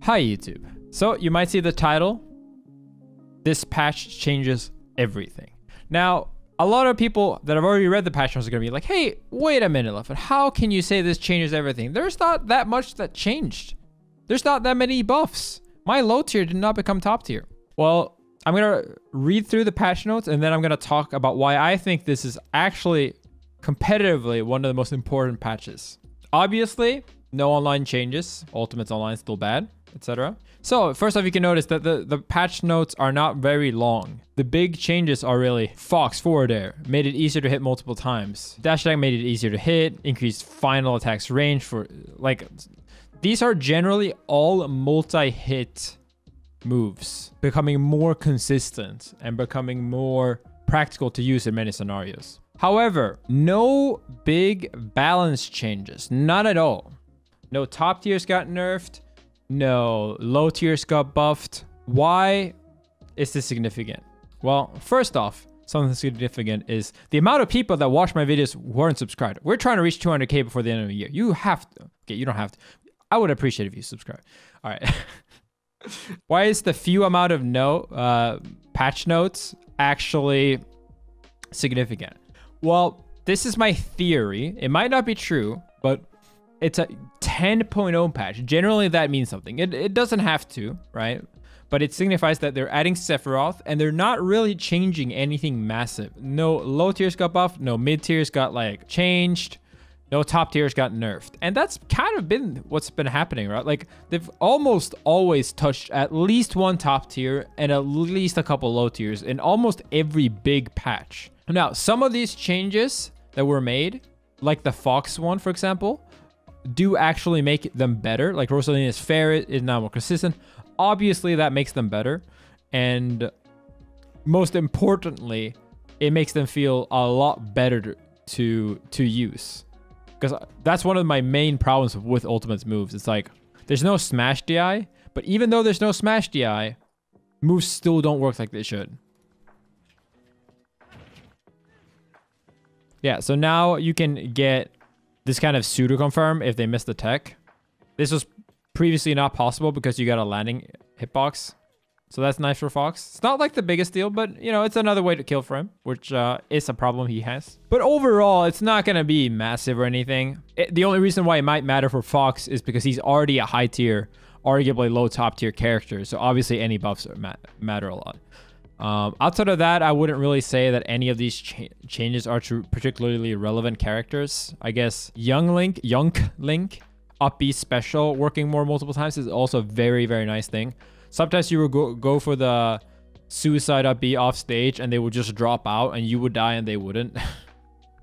Hi YouTube. So you might see the title. This patch changes everything. Now, a lot of people that have already read the patch notes are going to be like, hey, wait a minute, Leffen. How can you say this changes everything? There's not that much that changed. There's not that many buffs. My low tier did not become top tier. Well, I'm going to read through the patch notes and then I'm going to talk about why I think this is actually competitively one of the most important patches. Obviously, no online changes. Ultimate's online is still bad, etc. So first off, you can notice that the patch notes are not very long. The big changes are really Fox forward air, made it easier to hit multiple times. Dash attack made it easier to hit, increased final attacks range for like, these are generally all multi-hit moves, becoming more consistent and becoming more practical to use in many scenarios. However, no big balance changes, not at all. No top tiers got nerfed. No low tiers got buffed. Why is this significant? Well, first off, something significant is the amount of people that watch my videos who aren't subscribed. We're trying to reach 200K before the end of the year. You have to. Okay, you don't have to. I would appreciate if you subscribe. All right. Why is the few amount of patch notes actually significant? Well, this is my theory. It might not be true, but it's a 10.0 patch. Generally, that means something. It doesn't have to, right? But it signifies that they're adding Sephiroth and they're not really changing anything massive. No low tiers got buffed. No mid tiers got like changed. No top tiers got nerfed. And that's kind of been what's been happening, right? Like they've almost always touched at least one top tier and at least a couple low tiers in almost every big patch. Now, some of these changes that were made, like the Fox one, for example, do actually make them better. Like Rosalina's Ferret is now more consistent. Obviously, that makes them better. And most importantly, it makes them feel a lot better to use. Because that's one of my main problems with Ultimate's moves. It's like, there's no Smash DI, but even though there's no Smash DI, moves still don't work like they should. Yeah, so now you can get this kind of pseudo-confirm if they missed the tech. This was previously not possible because you got a landing hitbox. So that's nice for Fox. It's not like the biggest deal, but you know, it's another way to kill for him, which is a problem he has. But overall, it's not going to be massive or anything. The only reason why it might matter for Fox is because he's already a high tier, arguably low top tier character. So obviously any buffs matter a lot. Outside of that, I wouldn't really say that any of these changes are to particularly relevant characters. I guess Young Link, up B special, working more multiple times is also a very, very nice thing. Sometimes you would go for the suicide up B off stage and they would just drop out and you would die and they wouldn't.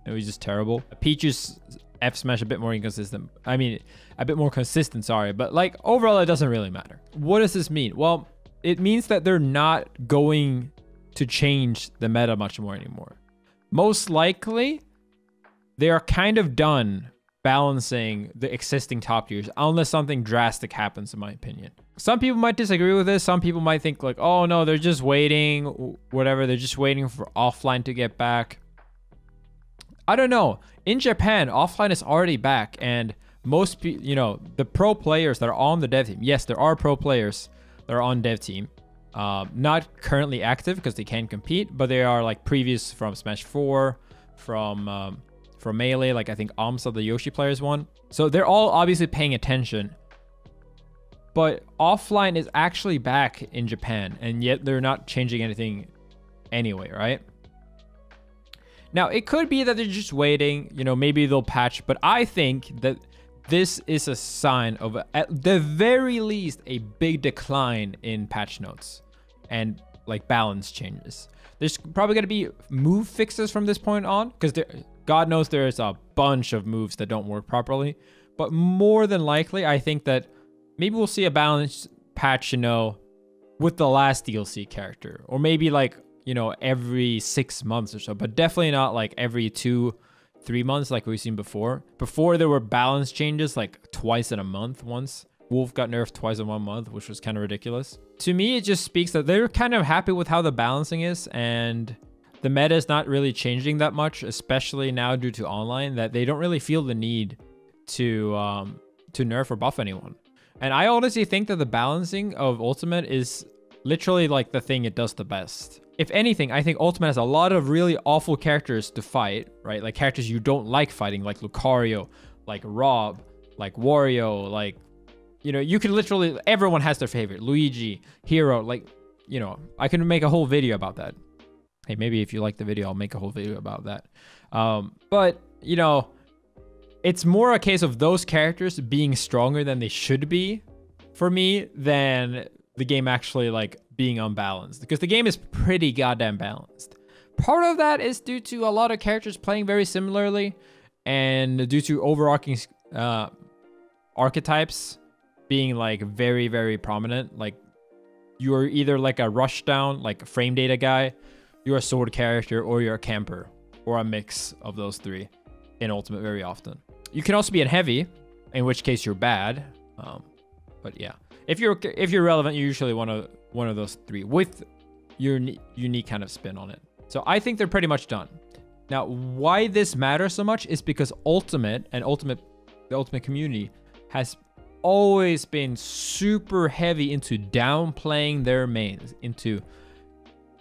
It was just terrible. Peach's F smash a bit more inconsistent. I mean, a bit more consistent, sorry. But like overall, it doesn't really matter. What does this mean? Well, it means that they're not going to change the meta much more anymore. Most likely, they are kind of done balancing the existing top tiers unless something drastic happens, in my opinion. Some people might disagree with this. Some people might think like, oh no, they're just waiting, whatever. They're just waiting for offline to get back. I don't know. In Japan, offline is already back and most people, you know, the pro players that are on the dev team. Yes, there are pro players that are on dev team. Not currently active because they can't compete, but they are like previous from Smash 4, from Melee, like I think Amsa, the Yoshi players one. So they're all obviously paying attention. But offline is actually back in Japan, and yet they're not changing anything anyway, right? Now, it could be that they're just waiting, you know, maybe they'll patch, but I think that this is a sign of, at the very least, a big decline in patch notes and like balance changes. There's probably going to be move fixes from this point on because God knows there's a bunch of moves that don't work properly. But more than likely, I think that maybe we'll see a balance patch, you know, with the last DLC character. Or maybe like, you know, every 6 months or so. But definitely not like every 2-3 months like we've seen before. Before there were balance changes like twice in a month once. Wolf got nerfed twice in 1 month, which was kind of ridiculous. To me, it just speaks that they're kind of happy with how the balancing is, and the meta is not really changing that much, especially now due to online, that they don't really feel the need to nerf or buff anyone. And I honestly think that the balancing of Ultimate is literally like the thing it does the best. If anything, I think Ultimate has a lot of really awful characters to fight, right? Like characters you don't like fighting, like Lucario, like Rob, like Wario, like, you know, you can literally, everyone has their favorite. Luigi, Hero, like, you know, I can make a whole video about that. Hey, maybe if you like the video, I'll make a whole video about that. But, you know, it's more a case of those characters being stronger than they should be for me than the game actually like being unbalanced, because the game is pretty goddamn balanced. Part of that is due to a lot of characters playing very similarly, and due to overarching archetypes being like very, very prominent. Like you're either like a rush down, like frame data guy, you're a sword character, or you're a camper, or a mix of those three in Ultimate very often. You can also be in heavy, in which case you're bad. But yeah, if you're relevant, you usually want one of those three with your unique kind of spin on it. So I think they're pretty much done. Now, why this matters so much is because Ultimate and the Ultimate community has always been super heavy into downplaying their mains, into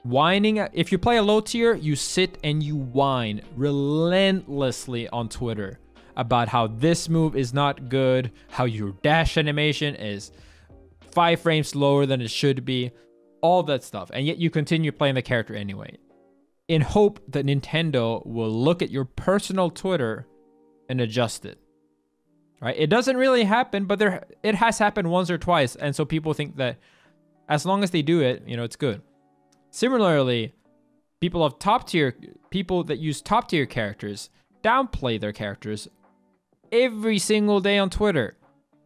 whining. If you play a low tier, you sit and you whine relentlessly on Twitter about how this move is not good, how your dash animation is 5 frames slower than it should be, all that stuff. And yet you continue playing the character anyway, in hope that Nintendo will look at your personal Twitter and adjust it. Right? It doesn't really happen, but it has happened once or twice. And so people think that as long as they do it, you know, it's good. Similarly, people that use top tier characters downplay their characters every single day on Twitter.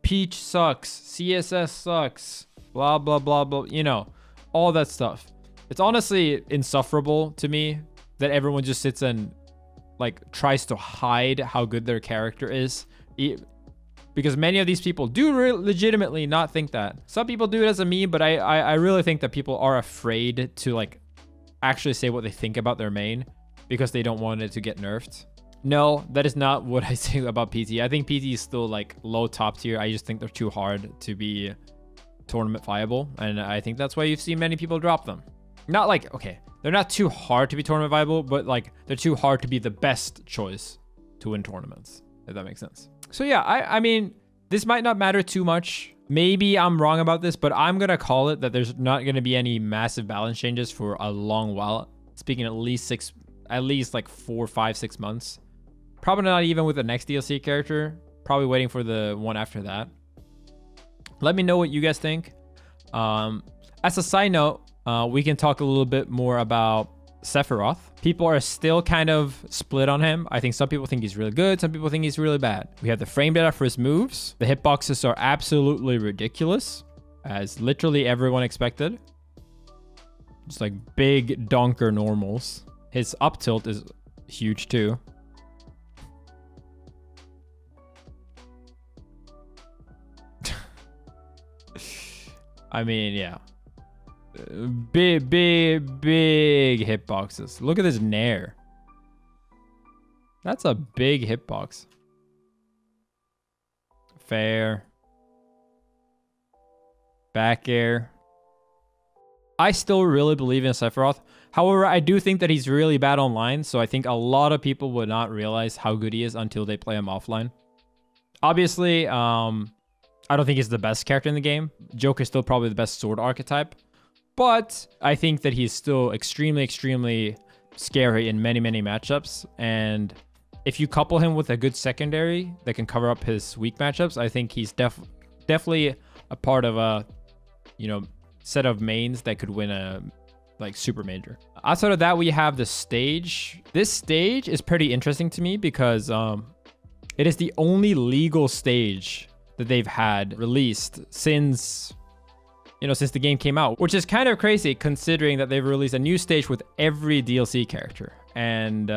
Peach sucks, CSS sucks, blah, blah, blah, blah, you know, all that stuff. It's honestly insufferable to me that everyone just sits and like tries to hide how good their character is. Because many of these people do legitimately not think that. Some people do it as a meme, but I really think that people are afraid to like actually say what they think about their main because they don't want it to get nerfed. No, that is not what I say about PT. I think PT is still like low top tier. I just think they're too hard to be tournament viable. And I think that's why you've seen many people drop them. Not like, okay, they're not too hard to be tournament viable, but like they're too hard to be the best choice to win tournaments, if that makes sense. So yeah, I mean, this might not matter too much. Maybe I'm wrong about this, but I'm going to call it that there's not going to be any massive balance changes for a long while. Speaking at least like 4, 5, 6 months. Probably not even with the next DLC character. Probably waiting for the one after that. Let me know what you guys think. As a side note, we can talk a little bit more about Sephiroth. People are still kind of split on him. I think some people think he's really good. Some people think he's really bad. We have the frame data for his moves. The hitboxes are absolutely ridiculous, as literally everyone expected. Just like big donker normals. His up tilt is huge too. I mean, yeah. Big hitboxes. Look at this nair. That's a big hitbox. Fair. Back air. I still really believe in Sephiroth. However, I do think that he's really bad online, so I think a lot of people would not realize how good he is until they play him offline. Obviously, I don't think he's the best character in the game. Joker's still probably the best sword archetype. But I think that he's still extremely, extremely scary in many, many matchups. And if you couple him with a good secondary that can cover up his weak matchups, I think he's definitely a part of a, you know, set of mains that could win a like super major. Outside of that, we have the stage. This stage is pretty interesting to me because it is the only legal stage that they've had released since, you know, since the game came out, which is kind of crazy considering that they've released a new stage with every DLC character. And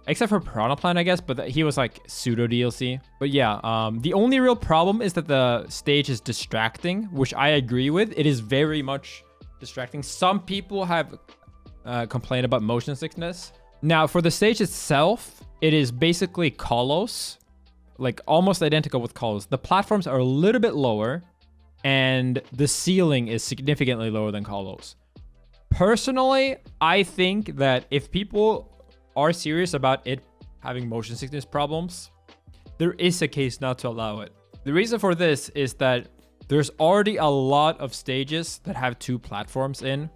except for Piranha Plant, I guess, but he was like pseudo DLC. But yeah, the only real problem is that the stage is distracting, which I agree with. It is very much distracting. Some people have complained about motion sickness. Now, for the stage itself, it is basically Kalos, like almost identical with Kalos. The platforms are a little bit lower. and the ceiling is significantly lower than Kalos. Personally, I think that if people are serious about it having motion sickness problems, there is a case not to allow it. The reason for this is that there's already a lot of stages that have 2 platforms in.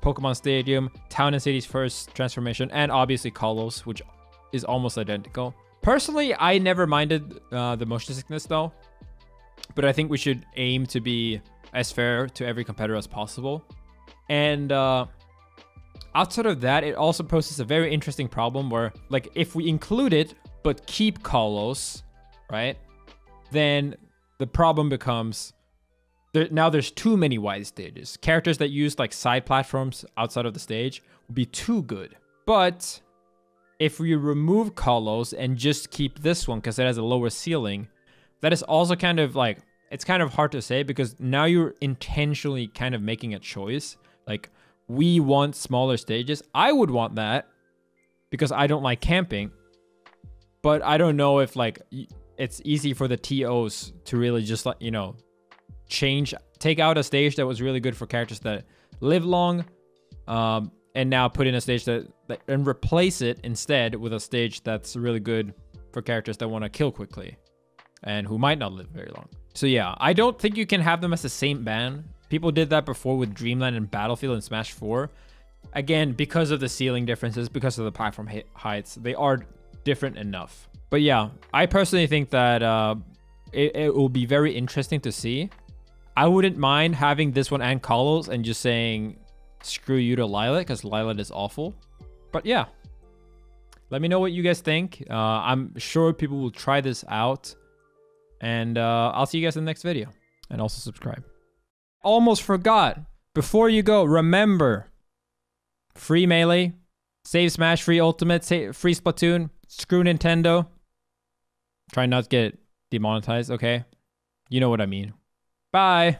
Pokemon Stadium, Town and City's first transformation, and obviously Kalos, which is almost identical. Personally, I never minded the motion sickness though, but I think we should aim to be as fair to every competitor as possible. And outside of that, it also poses a very interesting problem where, like, if we include it but keep Kalos, right, then the problem becomes now there's too many wide stages. Characters that use like side platforms outside of the stage would be too good. But if we remove Kalos and just keep this one because it has a lower ceiling, that is also kind of like, it's kind of hard to say because now you're intentionally kind of making a choice. Like, we want smaller stages. I would want that because I don't like camping. But I don't know if like it's easy for the TOs to really just, like, you know, take out a stage that was really good for characters that live long, and now put in a stage and replace it instead with a stage that's really good for characters that want to kill quickly and who might not live very long. So yeah, I don't think you can have them as the same ban. People did that before with Dreamland and Battlefield and Smash 4. Again, because of the ceiling differences, because of the platform heights, they are different enough. But yeah, I personally think that it will be very interesting to see. I wouldn't mind having this one and Kalos and just saying screw you to Lylat because Lylat is awful. But yeah, let me know what you guys think. I'm sure people will try this out. And I'll see you guys in the next video. And also subscribe. Almost forgot. Before you go, remember, FreeMelee, SaveSmash, Free Ultimate, FreeSplatoon, screw Nintendo. Try not to get demonetized, okay? You know what I mean. Bye.